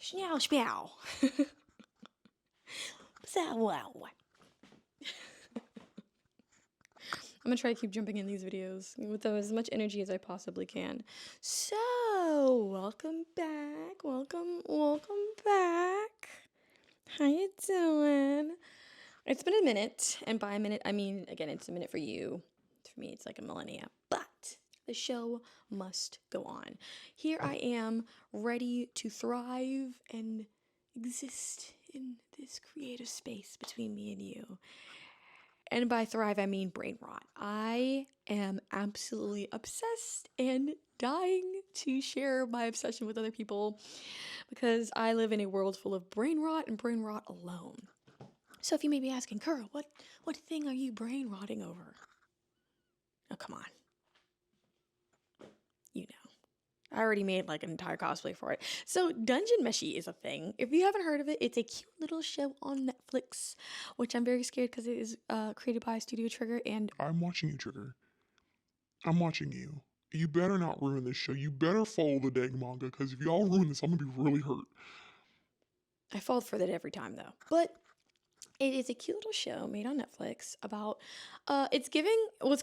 Schnow spow. I'm gonna try to keep jumping in these videos with as much energy as I possibly can. So, welcome back. Welcome back. How you doing? It's been a minute, and by a minute, I mean, again, it's a minute for you. For me, it's like a millennia. But the show must go on. Here I am, ready to thrive and exist in this creative space between me and you. And by thrive, I mean brain rot. I am absolutely obsessed and dying to share my obsession with other people because I live in a world full of brain rot and brain rot alone. So if you may be asking, Kura, what thing are you brain rotting over? Oh, come on. You know. I already made like an entire cosplay for it. So Dungeon Meshi is a thing. If you haven't heard of it, it's a cute little show on Netflix, which I'm very scared because it is created by Studio Trigger. And I'm watching you, Trigger. I'm watching you. You better not ruin this show. You better follow the dang manga, because if y'all ruin this, I'm gonna be really hurt. I fall for that every time though. But it is a cute little show made on Netflix about it's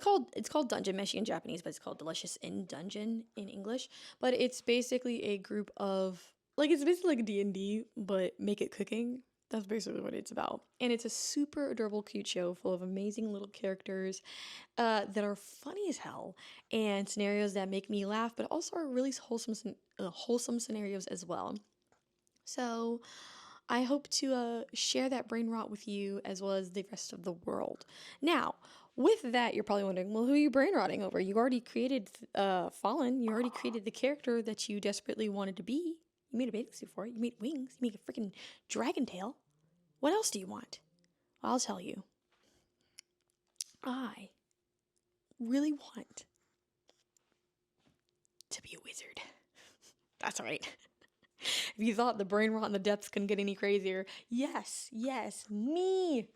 called Dungeon Meshi in Japanese, but it's called Delicious in Dungeon in English. But it's basically a group of it's basically like D&D, but make it cooking. That's basically what it's about. And it's a super adorable, cute show full of amazing little characters that are funny as hell and scenarios that make me laugh, but also are really wholesome scenarios as well. So I hope to share that brain rot with you as well as the rest of the world. Now, with that, you're probably wondering, well, who are you brain rotting over? You already created Fallen. You already created the character that you desperately wanted to be. You made a bathing suit for it. You made wings. You made a freaking dragon tail. What else do you want? I'll tell you. I really want to be a wizard. That's right. If you thought the brain rot in the depths couldn't get any crazier, yes, me.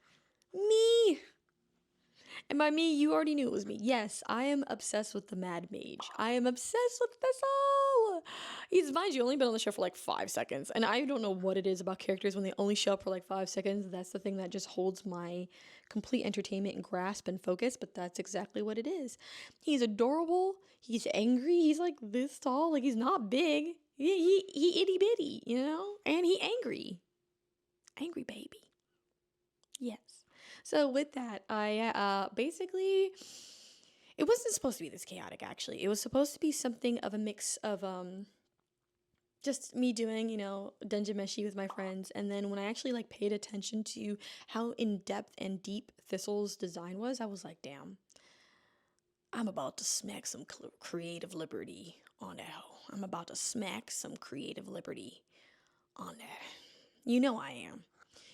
And by me, you already knew it was me. Yes, I am obsessed with the Mad Mage. I am obsessed with Thistle. He's, mind you, only been on the show for like 5 seconds. And I don't know what it is about characters when they only show up for like 5 seconds. That's the thing that just holds my complete entertainment and grasp and focus. But that's exactly what it is. He's adorable. He's angry. He's like this tall. Like he's not big. He itty bitty, you know? And he angry. Angry baby. Yes. So with that, I basically, it wasn't supposed to be this chaotic, actually. It was supposed to be something of a mix of just me doing, Dungeon Meshi with my friends. And then when I actually like paid attention to how in-depth and deep Thistle's design was, I was like, damn, I'm about to smack some creative liberty on that hoe. I'm about to smack some creative liberty on that. You know I am.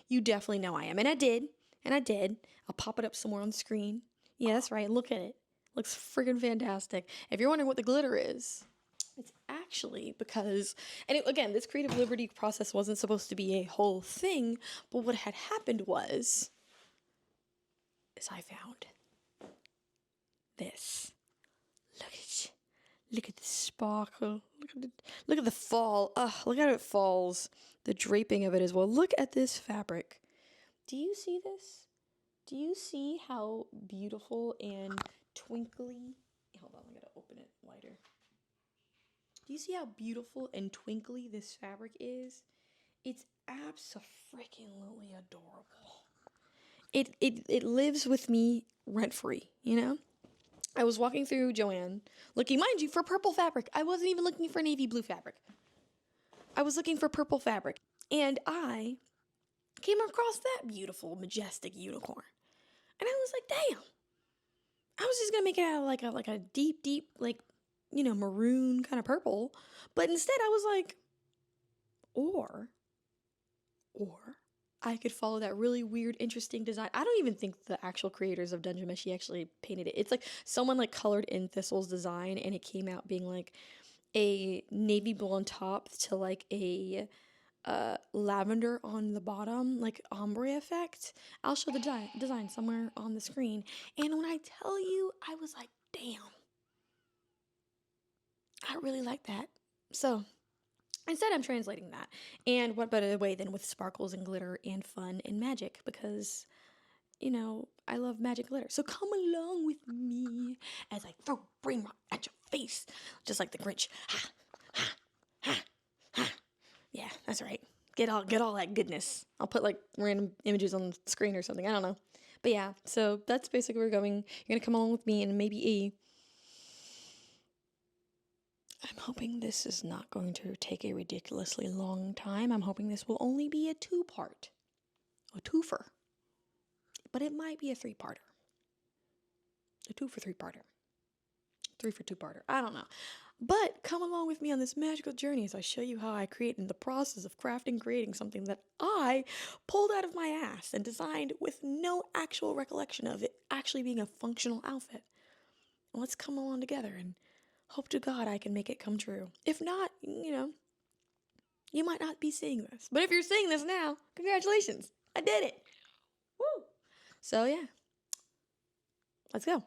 You definitely know I am. And I did. I'll pop it up somewhere on the screen. Yeah, that's right. Look at it. Looks friggin' fantastic. If you're wondering what the glitter is, it's actually because, again, this creative liberty process wasn't supposed to be a whole thing, but what had happened is I found this. Look at the sparkle. Look at the fall. Look at how it falls. The draping of it as well. Look at this fabric. Do you see this? Do you see how beautiful and twinkly? Hold on, I gotta open it wider. Do you see how beautiful and twinkly this fabric is? It's abso-freaking-lutely adorable. It lives with me rent-free, you know? I was walking through Joann, looking, mind you, for purple fabric. I wasn't even looking for navy blue fabric. I was looking for purple fabric. And I came across that beautiful, majestic unicorn. And I was like, damn. I was just going to make it out of like a deep, maroon kind of purple. But instead I was like, or I could follow that really weird, interesting design. I don't even think the actual creators of Dungeon Meshi actually painted it. It's like someone like colored in Thistle's design and it came out being like a navy blue on top to like a lavender on the bottom, like ombre effect. I'll show the design somewhere on the screen. And when I tell you, I was like, damn, I really like that. So Instead, I'm translating that. And what better way than with sparkles and glitter and fun and magic? Because, I love magic glitter. So come along with me as I throw brain rock at your face, just like the Grinch. Ha, ha, ha, ha. Yeah, that's right. Get all that goodness. I'll put like random images on the screen or something. I don't know. But yeah, so that's basically where we're going. You're gonna come along with me and maybe I'm hoping this is not going to take a ridiculously long time. I'm hoping this will only be a 2-part. A twofer. But it might be a 3-parter. A 2 for 3-parter. 3 for 2-parter. I don't know. But come along with me on this magical journey as I show you how I create in the process of creating something that I pulled out of my ass and designed with no actual recollection of it actually being a functional outfit. Let's come along together and hope to God I can make it come true. If not, you might not be seeing this. But if you're seeing this now, congratulations. I did it. Woo! So yeah. Let's go.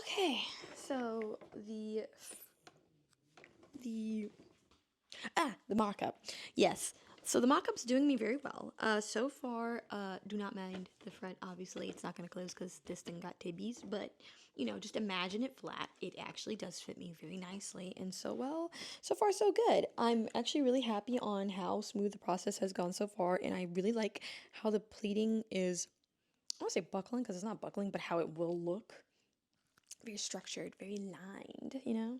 Okay, so the markup. Yes, So the mock-up's doing me very well. So far, do not mind the front. Obviously, it's not going to close because this thing got tibbies. But, you know, just imagine it flat. It actually does fit me very nicely. And so, well, so far so good. I'm actually really happy on how smooth the process has gone so far. And I really like how the pleating is, I don't want to say buckling because it's not buckling, but how it will look. Very structured, very lined, you know?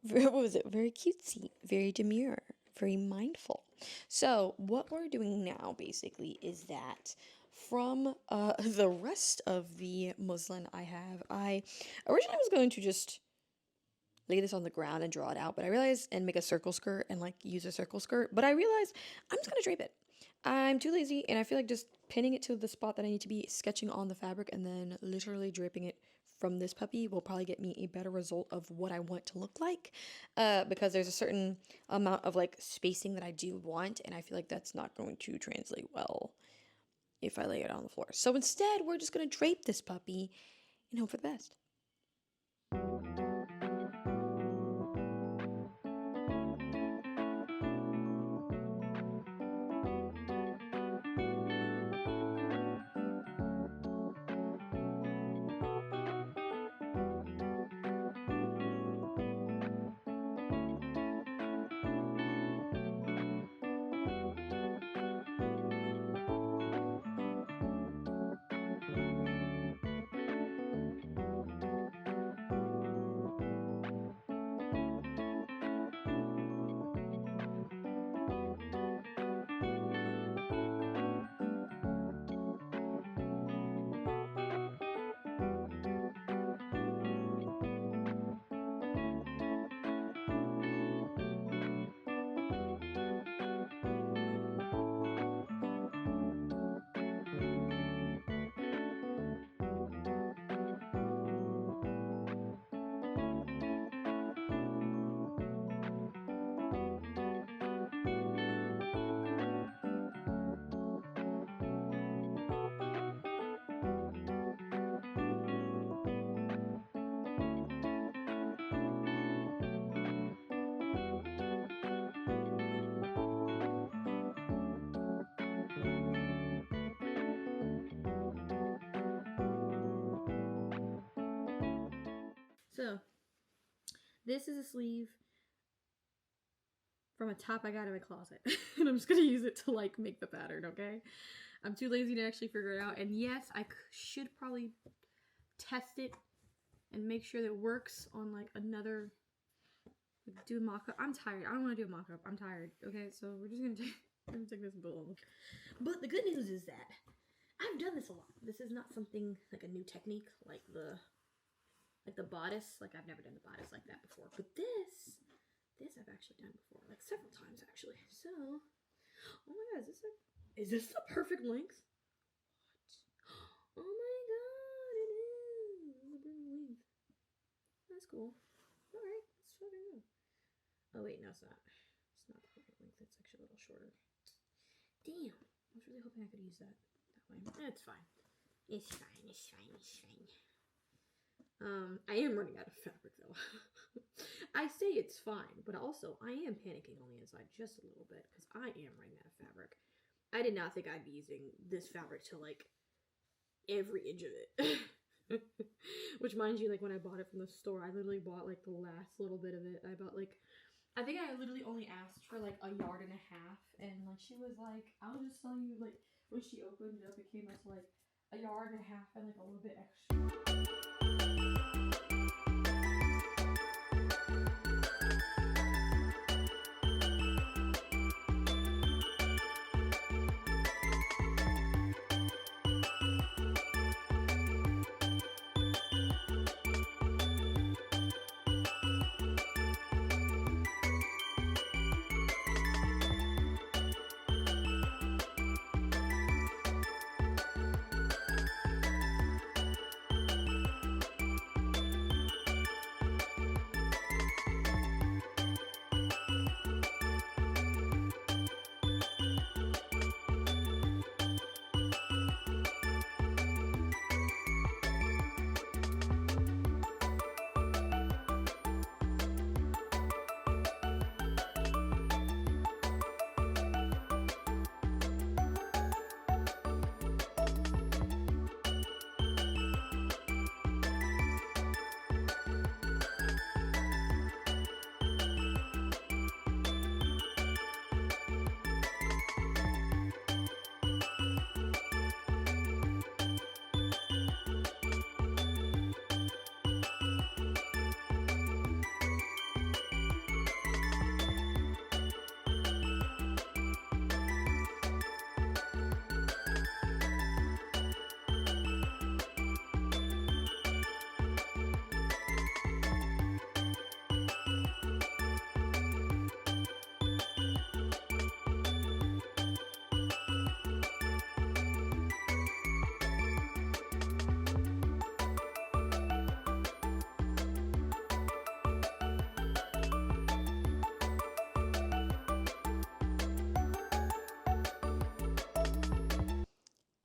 What was it? Very cutesy, very demure, very mindful. So what we're doing now basically is that from the rest of the muslin I originally was going to just lay this on the ground and draw it out, but I realized, and make a circle skirt and like use a circle skirt, but I realized I'm just gonna drape it. I'm too lazy, and I feel like just pinning it to the spot that I need to be, sketching on the fabric, and then literally draping it from this puppy will probably get me a better result of what I want to look like, because there's a certain amount of like spacing that I do want, and I feel like that's not going to translate well if I lay it on the floor. So instead, we're just gonna drape this puppy and hope for the best. So, this is a sleeve from a top I got in my closet. And I'm just gonna use it to like make the pattern, okay? I'm too lazy to actually figure it out. And yes, I should probably test it and make sure that it works on like another, like, do a mock-up. I'm tired. I don't want to do a mock-up. I'm tired. Okay, so we're just gonna take this build. But the good news is that I've done this a lot. This is not something like a new technique like the bodice. Like I've never done the bodice like that before. But this I've actually done before, like several times actually. So, oh my god, is this the perfect length? What? Oh my god, it is the perfect length. That's cool. All right, let's fucking go. Oh wait, no, it's not. It's not the perfect length. It's actually a little shorter. Damn, I was really hoping I could use that way. It's fine. It's fine. It's fine. It's fine. I am running out of fabric though. I say it's fine, but also I am panicking on the inside just a little bit because I am running out of fabric. I did not think I'd be using this fabric to like every inch of it. Which, mind you, like when I bought it from the store, I literally bought like the last little bit of it. I bought like, I think I literally only asked for like 1.5 yards, and like she was like, I'll just sell you, like when she opened it up, it came up to like 1.5 yards and like a little bit extra.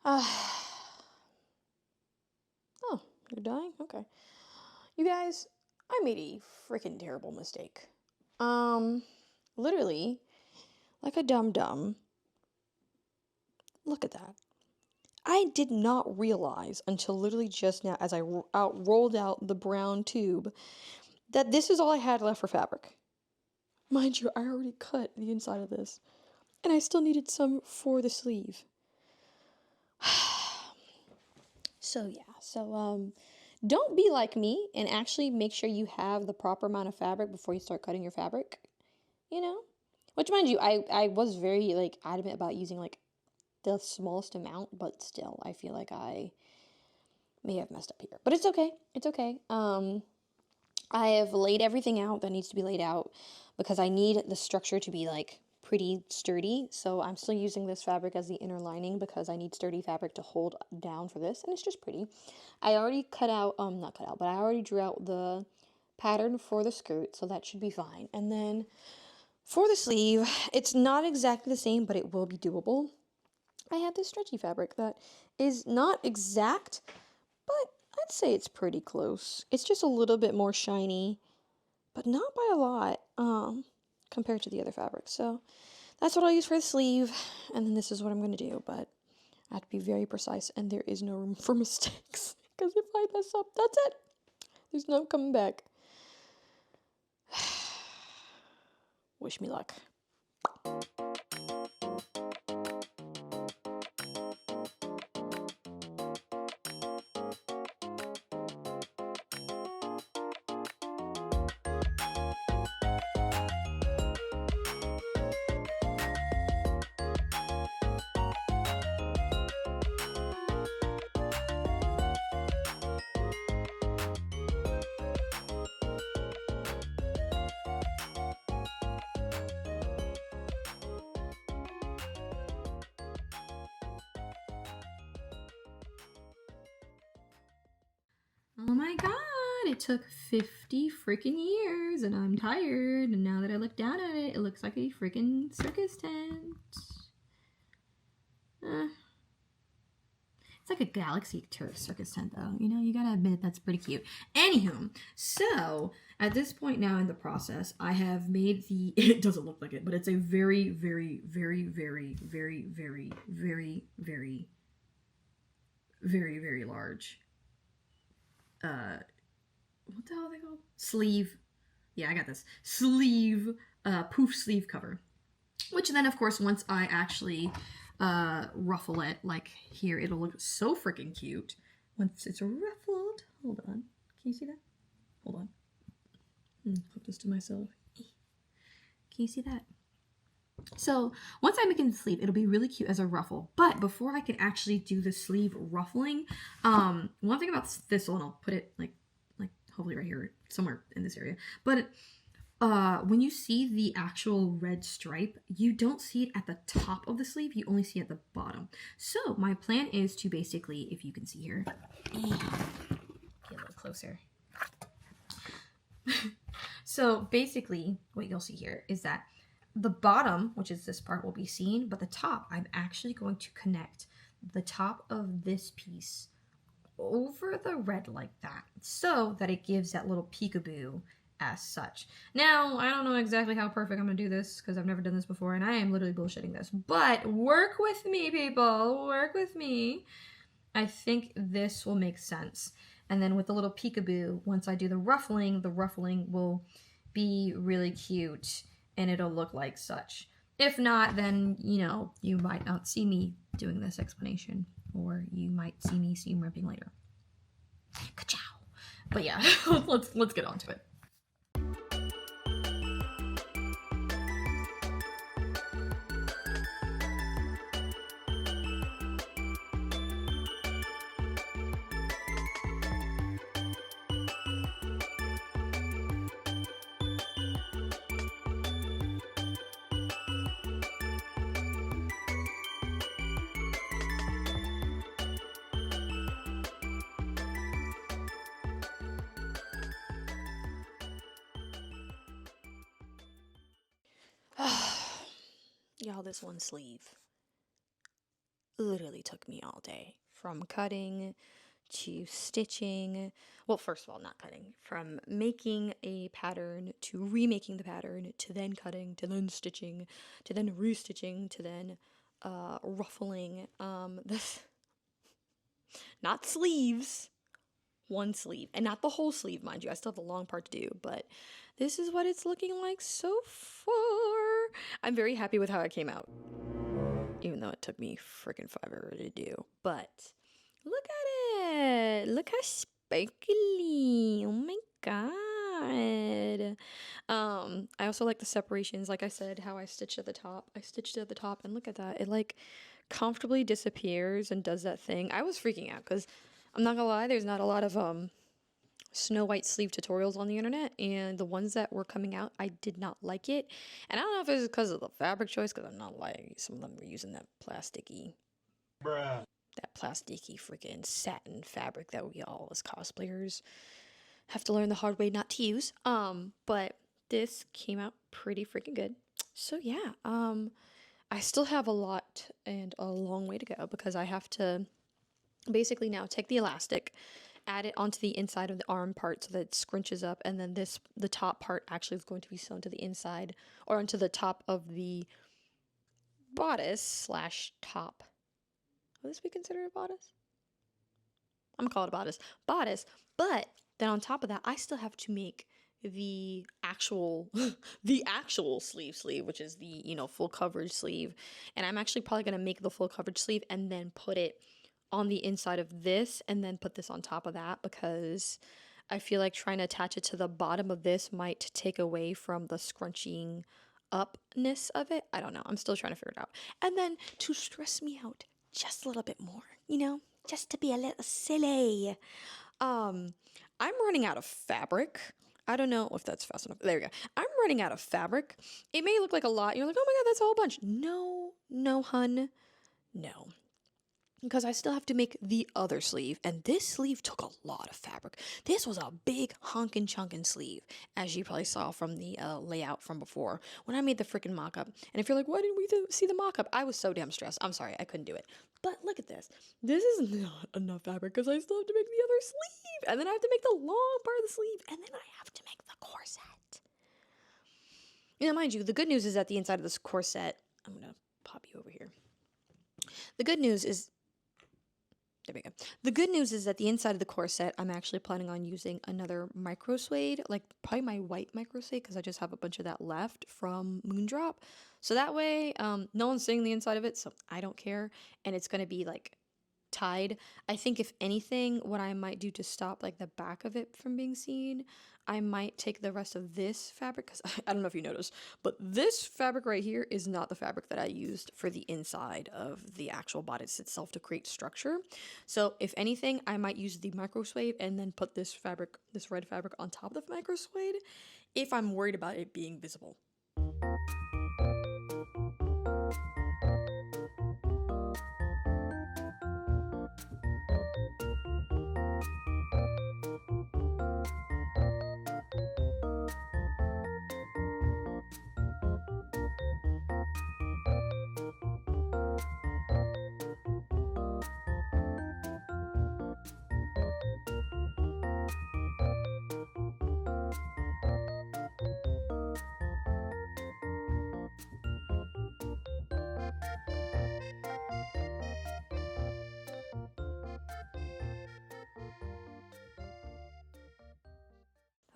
Oh, you're dying? Okay. You guys, I made a freaking terrible mistake. Literally, like a dum-dum. Look at that. I did not realize until literally just now, as I rolled out the brown tube, that this is all I had left for fabric. Mind you, I already cut the inside of this, and I still needed some for the sleeve. So don't be like me and actually make sure you have the proper amount of fabric before you start cutting your fabric, you know? Which, mind you, I was very, like, adamant about using, like, the smallest amount, but still, I feel like I may have messed up here. But it's okay. It's okay. I have laid everything out that needs to be laid out because I need the structure to be, like, pretty sturdy. So I'm still using this fabric as the inner lining because I need sturdy fabric to hold down for this, and it's just pretty. I already not cut out, but I already drew out the pattern for the skirt, so that should be fine. And then for the sleeve, it's not exactly the same, but it will be doable. I have this stretchy fabric that is not exact, but I'd say it's pretty close. It's just a little bit more shiny, but not by a lot, compared to the other fabrics. So that's what I'll use for the sleeve, and then this is what I'm going to do, but I have to be very precise, and there is no room for mistakes, because if I mess up, that's it. There's no coming back. Wish me luck. Oh my god, it took 50 freaking years and I'm tired, and now that I look down at it, it looks like a freaking circus tent. It's like a galaxy circus tent though, you know, you gotta admit that's pretty cute. Anywho, so at this point now in the process, I have made the, it doesn't look like it, but it's a very, very, very, very, very, very, very, very, very, very large what the hell are they called? Sleeve. Yeah, I got this. Sleeve, poof sleeve cover. Which then, of course, once I actually ruffle it, like here, it'll look so freaking cute. Once it's ruffled. Hold on. Can you see that? Hold on. Flip this to myself. Can you see that? So once I make it the sleeve, it'll be really cute as a ruffle. But before I can actually do the sleeve ruffling, one thing about this one, I'll put it like hopefully right here, somewhere in this area. But when you see the actual red stripe, you don't see it at the top of the sleeve. You only see it at the bottom. So my plan is to basically, if you can see here, get a little closer. So basically, what you'll see here is that the bottom, which is this part, will be seen, but the top, I'm actually going to connect the top of this piece over the red like that, so that it gives that little peekaboo as such. Now, I don't know exactly how perfect I'm gonna do this, because I've never done this before, and I am literally bullshitting this, but work with me, people, work with me. I think this will make sense. And then with the little peekaboo, once I do the ruffling will be really cute, and it'll look like such. If not, then, you know, you might not see me doing this explanation, or you might see me seam ripping later. Ka-chow! But yeah, let's get on to it. Y'all, this one sleeve. literally took me all day, from cutting to stitching. Well, first of all, not cutting, from making a pattern to remaking the pattern to then cutting to then stitching to then restitching to then ruffling this, not sleeves, one sleeve, and not the whole sleeve, mind you. I still have the long part to do, but this is what it's looking like so far. I'm very happy with how it came out, even though it took me freaking forever to do. But look at it. Look how sparkly. Oh my god. I also like the separations. Like I said, how I stitched at the top. I stitched it at the top, and look at that. It like comfortably disappears and does that thing. I was freaking out because I'm not gonna lie, there's not a lot of Snow White sleeve tutorials on the internet, and the ones that were coming out, I did not like it. And I don't know if it's because of the fabric choice, because I'm not lying, some of them were using that plasticky freaking satin fabric that we all as cosplayers have to learn the hard way not to use. But this came out pretty freaking good. So yeah, I still have a lot and a long way to go, because I have to basically now take the elastic, add it onto the inside of the arm part so that it scrunches up, and then the top part actually is going to be sewn to the inside, or onto the top of the bodice slash top. Will this be considered a bodice? I'm gonna call it a bodice. But then on top of that, I still have to make the actual the actual sleeve, which is the, you know, full coverage sleeve. And I'm actually probably gonna make the full coverage sleeve and then put it on the inside of this, and then put this on top of that, because I feel like trying to attach it to the bottom of this might take away from the scrunching upness of it. I don't know. I'm still trying to figure it out. And then to stress me out just a little bit more, you know, just to be a little silly, I'm running out of fabric. I don't know if that's fast enough. There we go. I'm running out of fabric. It may look like a lot. You're like, oh my god, that's a whole bunch. No, hun. No, because I still have to make the other sleeve, and this sleeve took a lot of fabric. This was a big honkin' chunkin' sleeve, as you probably saw from the layout from before when I made the freaking mock-up. And if you're like, why didn't we see the mock-up? I was so damn stressed. I'm sorry, I couldn't do it. But look at this. This is not enough fabric, because I still have to make the other sleeve, and then I have to make the long part of the sleeve, and then I have to make the corset. You know, mind you, the good news is that the inside of this corset, I'm gonna pop you over here. The good news is, there we go. The good news is that the inside of the corset, I'm actually planning on using another micro suede, like probably my white micro suede, because I just have a bunch of that left from Moondrop. So that way, no one's seeing the inside of it, so I don't care, and it's gonna be like tied. I think if anything, what I might do to stop like the back of it from being seen, I might take the rest of this fabric, because I don't know if you noticed, but this fabric right here is not the fabric that I used for the inside of the actual bodice itself to create structure. So if anything, I might use the micro suede and then put this fabric, this red fabric, on top of the micro suede if I'm worried about it being visible.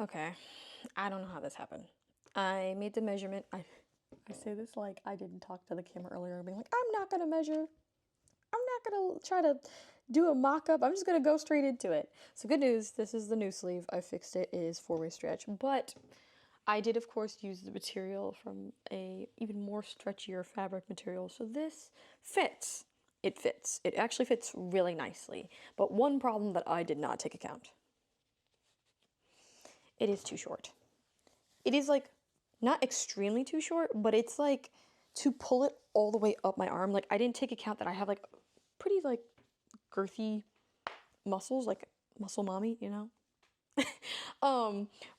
Okay, I don't know how this happened. I made the measurement. I say this like I didn't talk to the camera earlier, being like, I'm not gonna measure. I'm not gonna try to do a mock-up. I'm just gonna go straight into it. So good news, this is the new sleeve. I fixed it. It is 4-way stretch, but I did of course use the material from a even more stretchier fabric material. So this fits. It fits. It actually fits really nicely. But one problem that I did not take account. It is too short. It is like not extremely too short, but it's like to pull it all the way up my arm. Like I didn't take account that I have like pretty like girthy muscles, like muscle mommy, you know?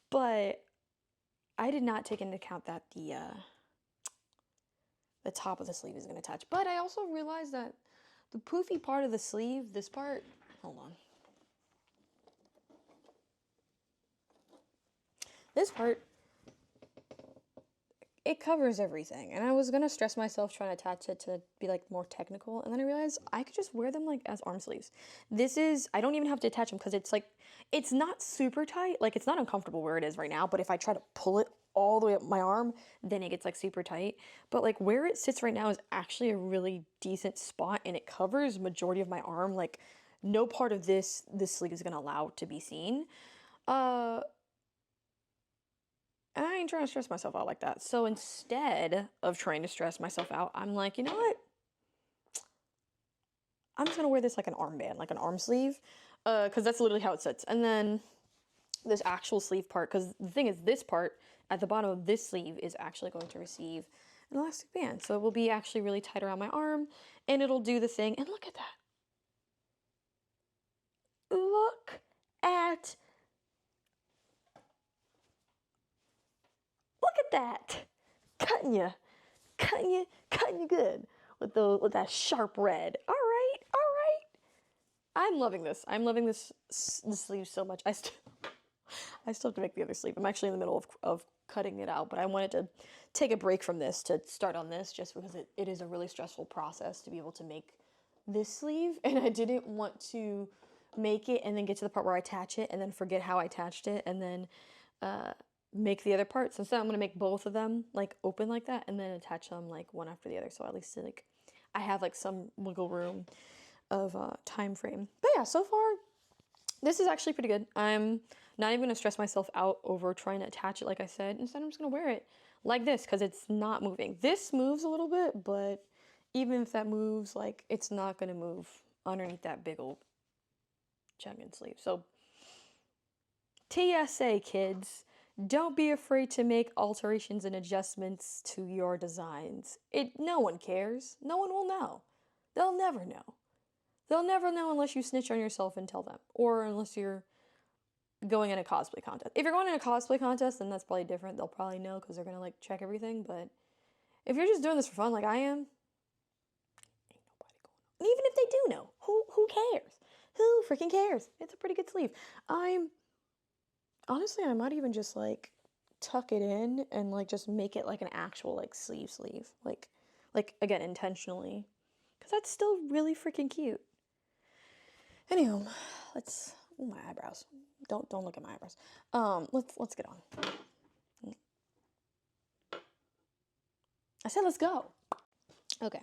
But I did not take into account that the top of the sleeve is going to touch. But I also realized that The poofy part of the sleeve, this part, hold on. This part, it covers everything. And I was going to stress myself trying to attach it to be like more technical. And then I realized I could just wear them like as arm sleeves. This is, I don't even have to attach them because it's like, it's not super tight. Like it's not uncomfortable where it is right now. But if I try to pull it all the way up my arm, then it gets like super tight. But like where it sits right now is actually a really decent spot and it covers majority of my arm. Like no part of this sleeve is going to allow to be seen. And I ain't trying to stress myself out like that. So instead of trying to stress myself out, I'm like, you know what? I'm just going to wear this like an armband, like an arm sleeve, because that's literally how it sits. And then this actual sleeve part, because the thing is, this part at the bottom of this sleeve is actually going to receive an elastic band. So it will be actually really tight around my arm, and it'll do the thing. And look at that. Look at that. Cutting you good with that sharp red. All right. I'm loving this. I'm loving this sleeve so much. I still have to make the other sleeve. I'm actually in the middle of cutting it out, but I wanted to take a break from this to start on this just because it is a really stressful process to be able to make this sleeve, and I didn't want to make it and then get to the part where I attach it and then forget how I attached it and then make the other parts. Instead, I'm going to make both of them like open like that and then attach them like one after the other. So at least like I have like some wiggle room of time frame. But yeah, so far this is actually pretty good. I'm not even going to stress myself out over trying to attach it like I said. Instead, I'm just going to wear it like this because it's not moving. This moves a little bit, but even if that moves, like it's not going to move underneath that big old chugging sleeve. So TSA kids, don't be afraid to make alterations and adjustments to your designs. No one cares. No one will know. They'll never know. They'll never know unless you snitch on yourself and tell them. Or unless you're going in a cosplay contest. If you're going in a cosplay contest, then that's probably different. They'll probably know because they're going to like check everything. But if you're just doing this for fun like I am, ain't nobody going on. And even if they do know, who cares? Who freaking cares? It's a pretty good sleeve. Honestly, I might even just like tuck it in and like just make it like an actual like sleeve. Like again, intentionally. Because that's still really freaking cute. Anywho, my eyebrows. Don't look at my eyebrows. Let's get on. I said let's go. Okay,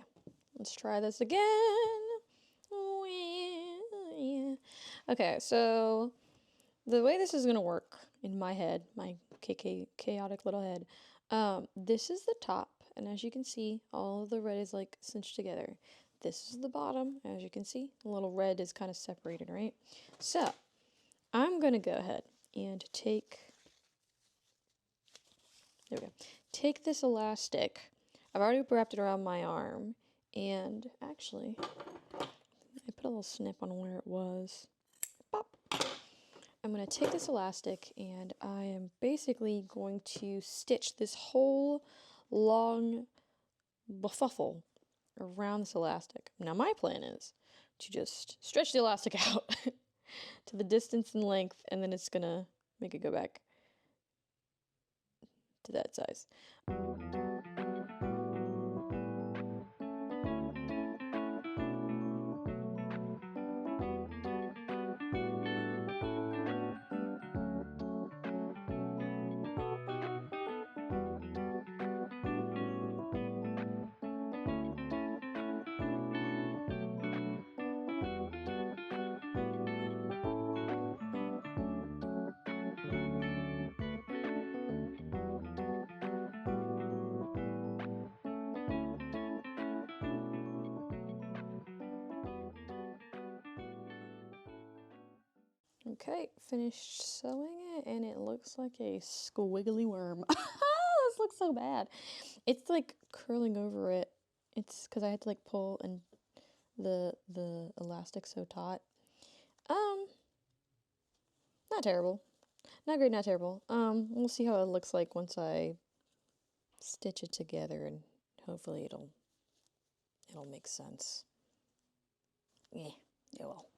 let's try this again. Oh, yeah. Okay, so the way this is gonna work in my head, my chaotic little head, this is the top, and as you can see, all of the red is like cinched together. This is the bottom, as you can see, the little red is kind of separated, right? So I'm gonna go ahead and take this elastic. I've already wrapped it around my arm, and actually, I put a little snip on where it was. Pop. I'm going to take this elastic and I am basically going to stitch this whole long buffle around this elastic. Now my plan is to just stretch the elastic out to the distance and length, and then it's going to make it go back to that size. Okay, finished sewing it, and it looks like a squiggly worm. This looks so bad. It's like curling over it. It's because I had to like pull and the elastic so taut. Not terrible. Not great, not terrible. We'll see how it looks like once I stitch it together, and hopefully it'll make sense. Yeah, yeah, well.